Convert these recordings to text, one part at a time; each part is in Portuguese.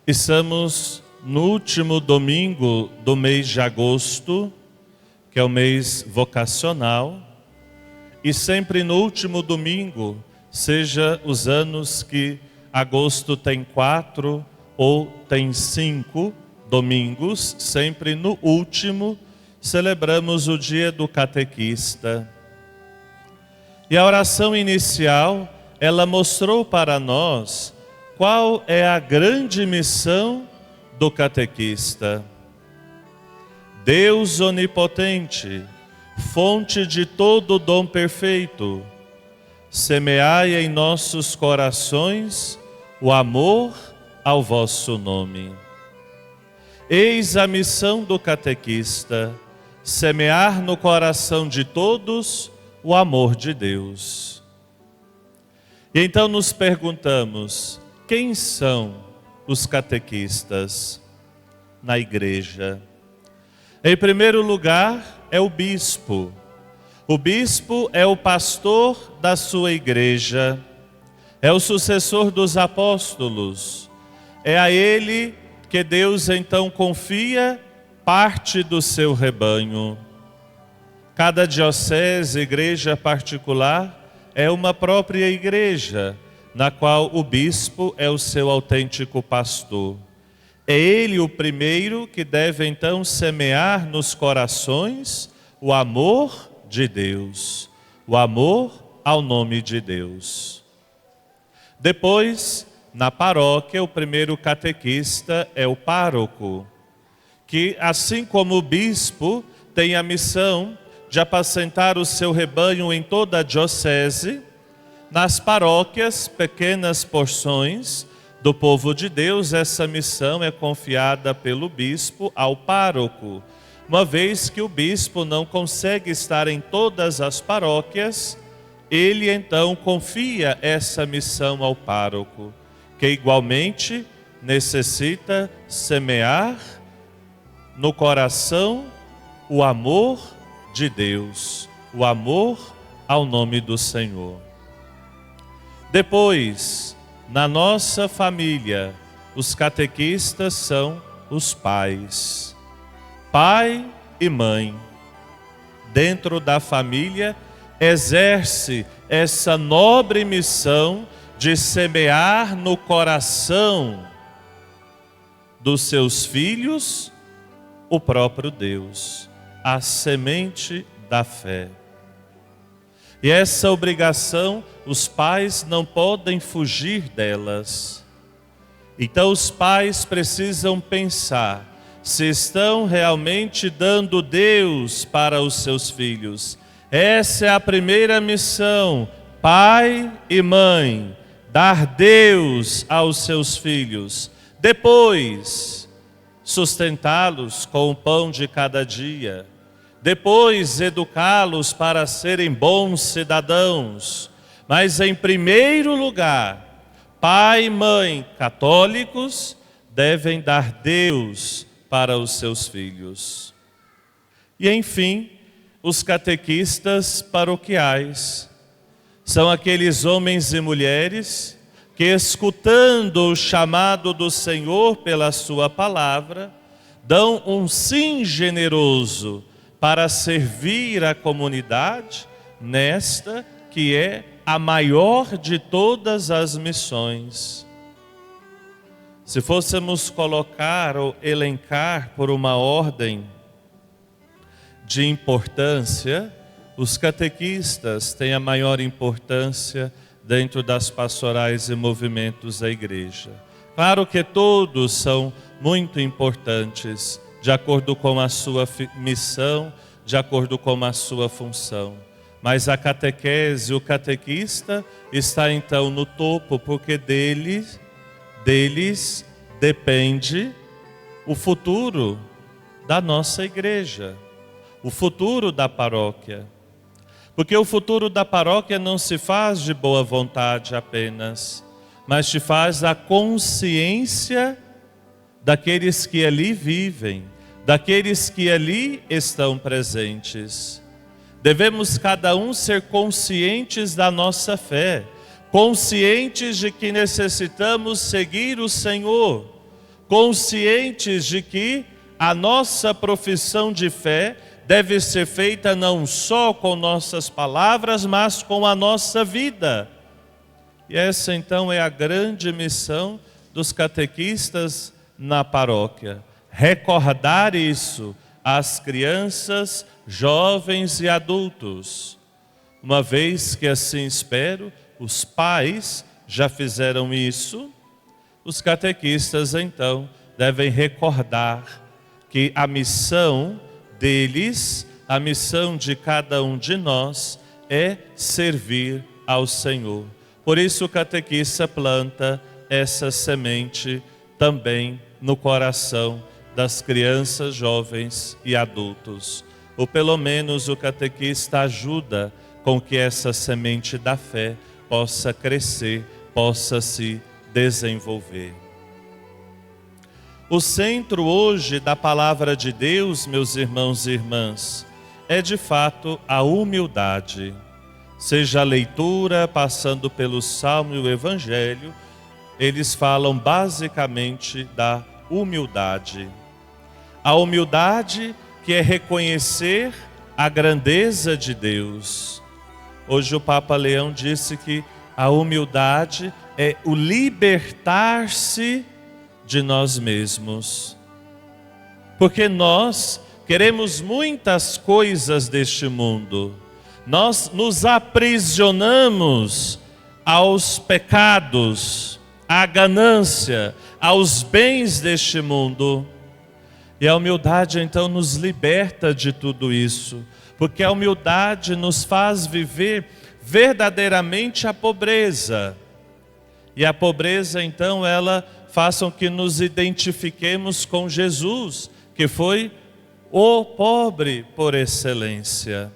Estamos no último domingo do mês de agosto, que é o mês vocacional, e sempre no último domingo, seja os anos que agosto tem 4 ou tem 5 domingos, sempre no último, celebramos o dia do catequista. E a oração inicial, ela mostrou para nós qual é a grande missão do catequista. Deus onipotente, fonte de todo dom perfeito, semeai em nossos corações o amor ao vosso nome. Eis a missão do catequista, semear no coração de todos o amor de Deus. E então nos perguntamos, quem são os catequistas na igreja? Em primeiro lugar, é o bispo. O bispo é o pastor da sua igreja, é o sucessor dos apóstolos. É a ele que Deus então confia parte do seu rebanho. Cada diocese, igreja particular, é uma própria igreja, na qual o bispo é o seu autêntico pastor. É ele o primeiro que deve então semear nos corações o amor de Deus, o amor ao nome de Deus. Depois, na paróquia, o primeiro catequista é o pároco, que assim como o bispo tem a missão de apacentar o seu rebanho em toda a diocese, nas paróquias, pequenas porções do povo de Deus, essa missão é confiada pelo bispo ao pároco. Uma vez que o bispo não consegue estar em todas as paróquias, ele então confia essa missão ao pároco, que igualmente necessita semear no coração o amor de Deus, o amor ao nome do Senhor. Depois, na nossa família, os catequistas são os pais. Pai e mãe, dentro da família, exerce essa nobre missão de semear no coração dos seus filhos o próprio Deus, a semente da fé. E essa obrigação, os pais não podem fugir delas. Então os pais precisam pensar se estão realmente dando Deus para os seus filhos. Essa é a primeira missão, pai e mãe, dar Deus aos seus filhos. Depois, sustentá-los com o pão de cada dia. Depois, educá-los para serem bons cidadãos. Mas, em primeiro lugar, pai e mãe católicos devem dar Deus para os seus filhos. E, enfim, os catequistas paroquiais são aqueles homens e mulheres que, escutando o chamado do Senhor pela sua palavra, dão um sim generoso para servir a comunidade nesta que é a maior de todas as missões. Se fôssemos colocar ou elencar por uma ordem de importância, os catequistas têm a maior importância dentro das pastorais e movimentos da igreja. Claro que todos são muito importantes, de acordo com a sua missão, de acordo com a sua função. Mas a catequese, o catequista, está então no topo, porque deles depende o futuro da nossa igreja, o futuro da paróquia. Porque o futuro da paróquia não se faz de boa vontade apenas, mas se faz da consciência daqueles que ali vivem, daqueles que ali estão presentes. Devemos cada um ser conscientes da nossa fé, conscientes de que necessitamos seguir o Senhor, conscientes de que a nossa profissão de fé deve ser feita não só com nossas palavras, mas com a nossa vida. E essa então é a grande missão dos catequistas na paróquia. Recordar isso às crianças, jovens e adultos. Uma vez que assim espero, os pais já fizeram isso, os catequistas então devem recordar que a missão deles, a missão de cada um de nós é servir ao Senhor. Por isso o catequista planta essa semente também no coração das crianças, jovens e adultos. Ou pelo menos o catequista ajuda com que essa semente da fé possa crescer, possa se desenvolver. O centro hoje da palavra de Deus, meus irmãos e irmãs, é de fato a humildade. Seja a leitura, passando pelo Salmo e o Evangelho, eles falam basicamente da humildade. A humildade que é reconhecer a grandeza de Deus. Hoje o Papa Leão disse que a humildade é o libertar-se de nós mesmos. Porque nós queremos muitas coisas deste mundo. Nós nos aprisionamos aos pecados, à ganância, aos bens deste mundo. E a humildade então nos liberta de tudo isso, porque a humildade nos faz viver verdadeiramente a pobreza. E a pobreza então ela faz com que nos identifiquemos com Jesus, que foi o pobre por excelência.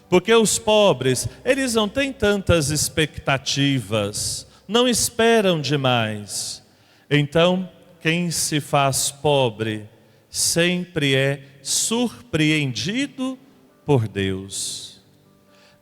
Porque os pobres, eles não têm tantas expectativas, não esperam demais. Então, quem se faz pobre sempre é surpreendido por Deus.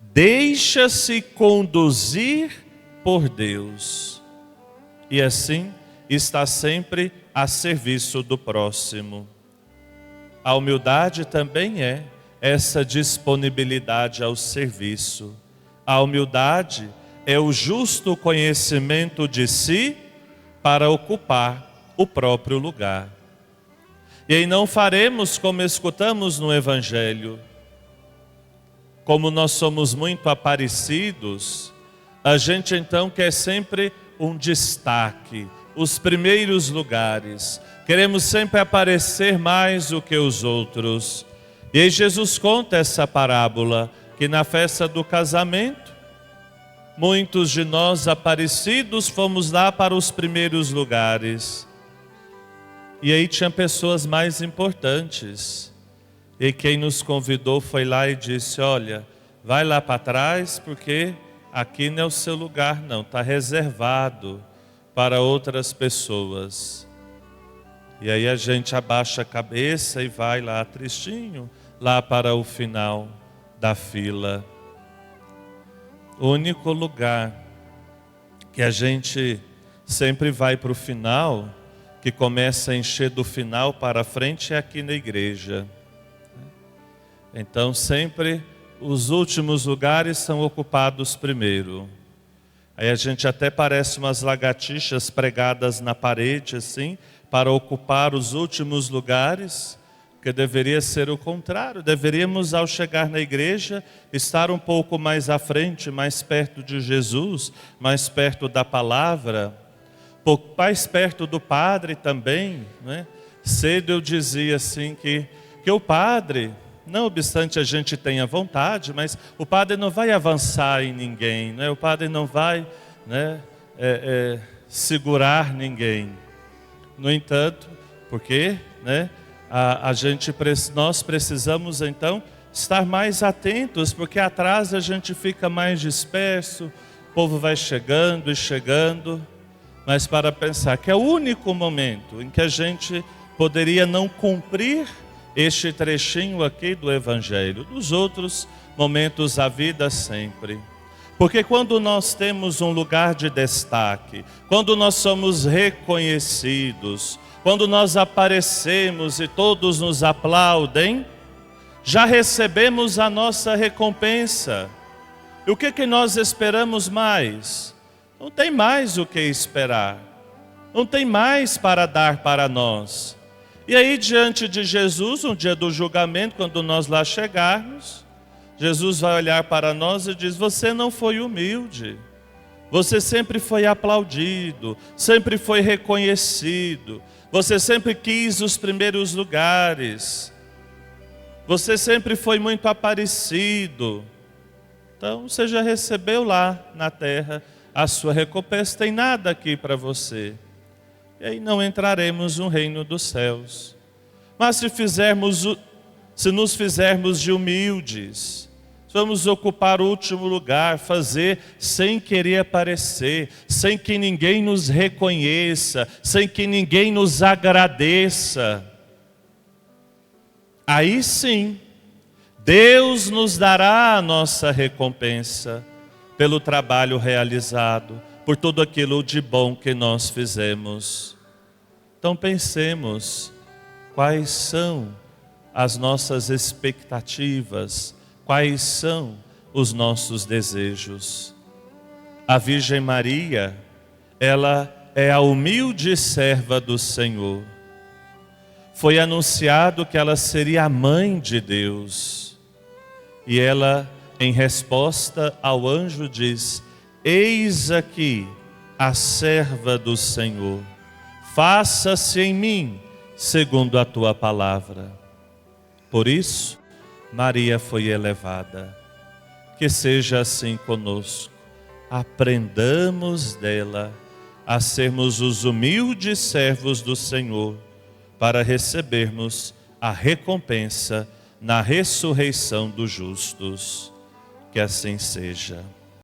Deixa-se conduzir por Deus. E assim está sempre a serviço do próximo. A humildade também é essa disponibilidade ao serviço. A humildade é o justo conhecimento de si para ocupar o próprio lugar. E aí não faremos como escutamos no Evangelho. Como nós somos muito aparecidos, a gente então quer sempre um destaque, os primeiros lugares. Queremos sempre aparecer mais do que os outros. E aí Jesus conta essa parábola, que na festa do casamento, muitos de nós aparecidos fomos lá para os primeiros lugares. E aí tinha pessoas mais importantes. E quem nos convidou foi lá e disse: olha, vai lá para trás porque aqui não é o seu lugar não, está reservado para outras pessoas. E aí a gente abaixa a cabeça e vai lá tristinho, lá para o final da fila. O único lugar que a gente sempre vai para o final, que começa a encher do final para a frente, é aqui na igreja. Então sempre os últimos lugares são ocupados primeiro. Aí a gente até parece umas lagartixas pregadas na parede assim, para ocupar os últimos lugares, que deveria ser o contrário. Deveríamos, ao chegar na igreja, estar um pouco mais à frente, mais perto de Jesus, mais perto da palavra, mais perto do Padre também, né? Cedo eu dizia assim que o Padre, não obstante a gente tenha vontade, mas o Padre não vai avançar em ninguém, né? O Padre não vai, né, segurar ninguém. No entanto, porque, né, nós precisamos então estar mais atentos, porque atrás a gente fica mais disperso, o povo vai chegando e chegando, mas para pensar que é o único momento em que a gente poderia não cumprir este trechinho aqui do Evangelho. Dos outros momentos da vida sempre. Porque quando nós temos um lugar de destaque, quando nós somos reconhecidos, quando nós aparecemos e todos nos aplaudem, já recebemos a nossa recompensa. E o que nós esperamos mais? Não tem mais o que esperar. Não tem mais para dar para nós. E aí, diante de Jesus, no dia do julgamento, quando nós lá chegarmos, Jesus vai olhar para nós e diz: você não foi humilde. Você sempre foi aplaudido, sempre foi reconhecido. Você sempre quis os primeiros lugares. Você sempre foi muito aparecido. Então você já recebeu lá na terra a sua recompensa, tem nada aqui para você. E aí não entraremos no reino dos céus. Mas se nos fizermos de humildes, vamos ocupar o último lugar, fazer sem querer aparecer, sem que ninguém nos reconheça, sem que ninguém nos agradeça. Aí sim, Deus nos dará a nossa recompensa pelo trabalho realizado, por tudo aquilo de bom que nós fizemos. Então pensemos, quais são as nossas expectativas, quais são os nossos desejos. A Virgem Maria, ela é a humilde serva do Senhor. Foi anunciado que ela seria a mãe de Deus. E ela, em resposta ao anjo, diz: eis aqui a serva do Senhor. Faça-se em mim segundo a tua palavra. Por isso, Maria foi elevada. Que seja assim conosco. Aprendamos dela a sermos os humildes servos do Senhor, para recebermos a recompensa na ressurreição dos justos. Que assim seja.